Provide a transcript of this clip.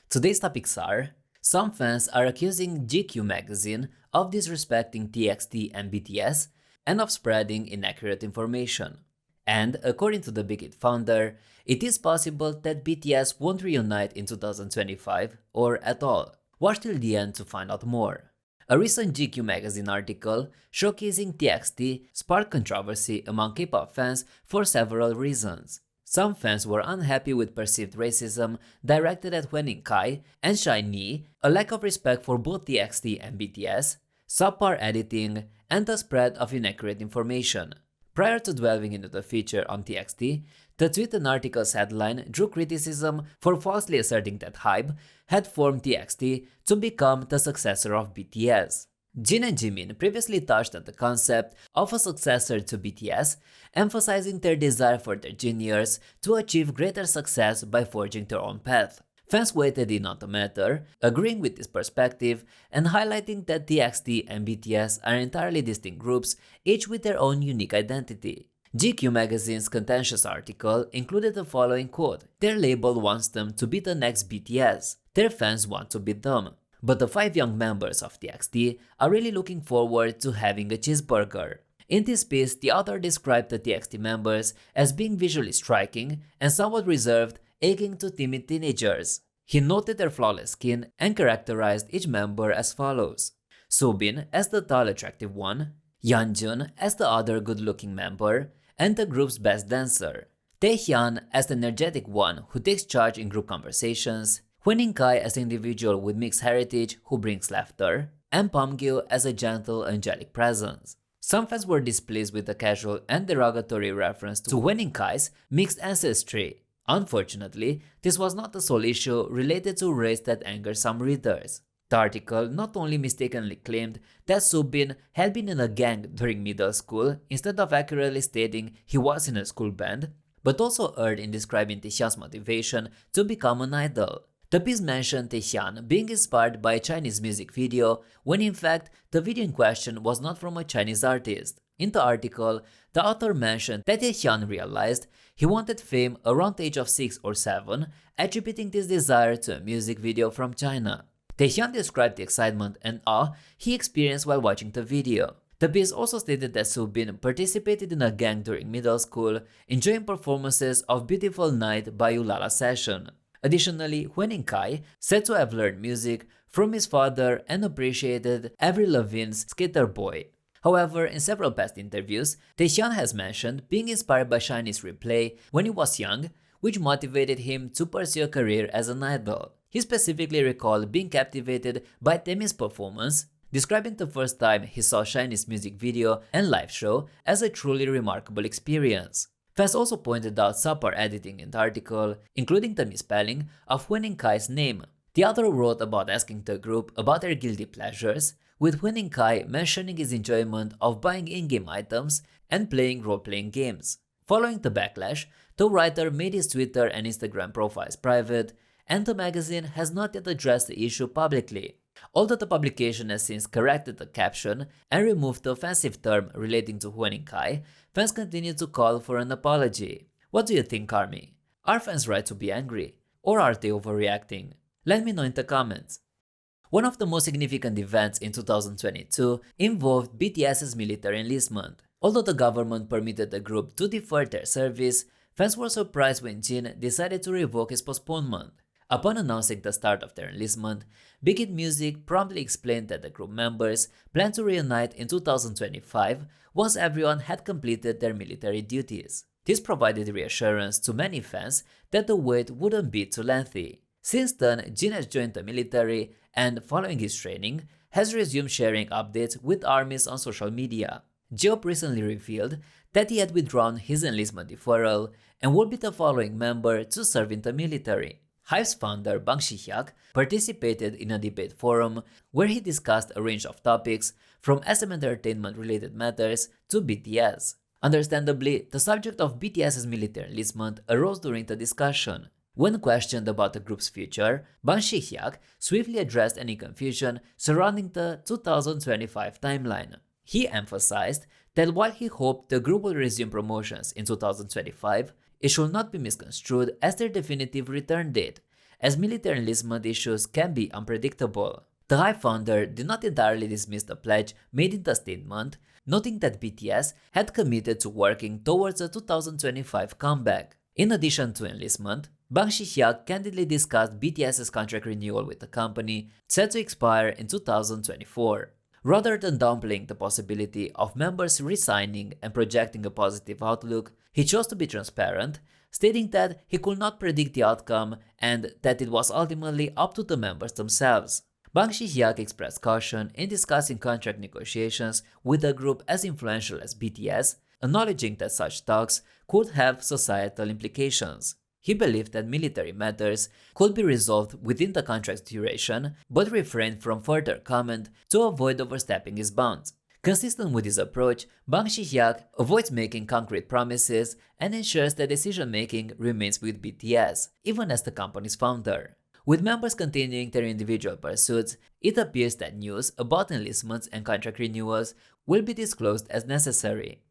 Today's topics are: some fans are accusing GQ magazine of disrespecting TXT and BTS and of spreading inaccurate information. And according to the BigHit founder, it is possible that BTS won't reunite in 2025 or at all. Watch till the end to find out more. A recent GQ magazine article showcasing TXT sparked controversy among K-pop fans for several reasons. Some fans were unhappy with perceived racism directed at Hwen Kai and SHINee, a lack of respect for both TXT and BTS, subpar editing, and the spread of inaccurate information. Prior to delving into the feature on TXT, the tweet and article's headline drew criticism for falsely asserting that HYBE had formed TXT to become the successor of BTS. Jin and Jimin previously touched on the concept of a successor to BTS, emphasizing their desire for their juniors to achieve greater success by forging their own path. Fans weighed in on the matter, agreeing with this perspective and highlighting that TXT and BTS are entirely distinct groups, each with their own unique identity. GQ magazine's contentious article included the following quote: "Their label wants them to be the next BTS. Their fans want to beat them. But the 5 young members of TXT are really looking forward to having a cheeseburger." In this piece, the author described the TXT members as being visually striking and somewhat reserved, akin to timid teenagers. He noted their flawless skin and characterized each member as follows: Soobin as the tall attractive one, Yeonjun as the other good-looking member, and the group's best dancer, Taehyun as the energetic one who takes charge in group conversations, Hwen Kai as an individual with mixed heritage who brings laughter, and Pamgil as a gentle, angelic presence. Some fans were displeased with the casual and derogatory reference to Hwen Kai's mixed ancestry. Unfortunately, this was not the sole issue related to race that angered some readers. The article not only mistakenly claimed that Soobin had been in a gang during middle school instead of accurately stating he was in a school band, but also erred in describing Taehyun's motivation to become an idol. The piece mentioned Taehyun being inspired by a Chinese music video, when in fact the video in question was not from a Chinese artist. In the article, the author mentioned that Taehyun realized he wanted fame around the age of 6 or 7, attributing this desire to a music video from China. Taehyun described the excitement and awe he experienced while watching the video. The piece also stated that Soobin participated in a gang during middle school, enjoying performances of Beautiful Night by Ulala Session. Additionally, Hwen Kai said to have learned music from his father and appreciated Avril Lavigne's Skater Boy. However, in several past interviews, Taehyun has mentioned being inspired by SHINee's Replay when he was young, which motivated him to pursue a career as an idol. He specifically recalled being captivated by Taemin's performance, describing the first time he saw SHINee's music video and live show as a truly remarkable experience. Fans also pointed out subpar editing in the article, including the misspelling of Hwen Kai's name. The author wrote about asking the group about their guilty pleasures, with Hwen Kai mentioning his enjoyment of buying in-game items and playing role-playing games. Following the backlash, the writer made his Twitter and Instagram profiles private, and the magazine has not yet addressed the issue publicly. Although the publication has since corrected the caption and removed the offensive term relating to Hwen Kai, fans continue to call for an apology. What do you think, Army? Are fans right to be angry? Or are they overreacting? Let me know in the comments. One of the most significant events in 2022 involved BTS's military enlistment. Although the government permitted the group to defer their service, fans were surprised when Jin decided to revoke his postponement. Upon announcing the start of their enlistment, BigHit Music promptly explained that the group members plan to reunite in 2025 once everyone had completed their military duties. This provided reassurance to many fans that the wait wouldn't be too lengthy. Since then, Jin has joined the military and, following his training, has resumed sharing updates with armies on social media. J-Hope recently revealed that he had withdrawn his enlistment deferral and would be the following member to serve in the military. HYBE's founder Bang Si-hyuk participated in a debate forum where he discussed a range of topics from SM entertainment-related matters to BTS. Understandably, the subject of BTS's military enlistment arose during the discussion. When questioned about the group's future, Bang Si-hyuk swiftly addressed any confusion surrounding the 2025 timeline. He emphasized that while he hoped the group will resume promotions in 2025, it should not be misconstrued as their definitive return date, as military enlistment issues can be unpredictable. The Hive founder did not entirely dismiss the pledge made in the statement, noting that BTS had committed to working towards a 2025 comeback. In addition to enlistment, Bang Shi-hyuk candidly discussed BTS's contract renewal with the company, set to expire in 2024. Rather than downplaying the possibility of members resigning and projecting a positive outlook, he chose to be transparent, stating that he could not predict the outcome and that it was ultimately up to the members themselves. Bang Shi-hyuk expressed caution in discussing contract negotiations with a group as influential as BTS, acknowledging that such talks could have societal implications. He believed that military matters could be resolved within the contract's duration, but refrained from further comment to avoid overstepping his bounds. Consistent with his approach, Bang Shi-hyuk avoids making concrete promises and ensures that decision-making remains with BTS, even as the company's founder. With members continuing their individual pursuits, it appears that news about enlistments and contract renewals will be disclosed as necessary.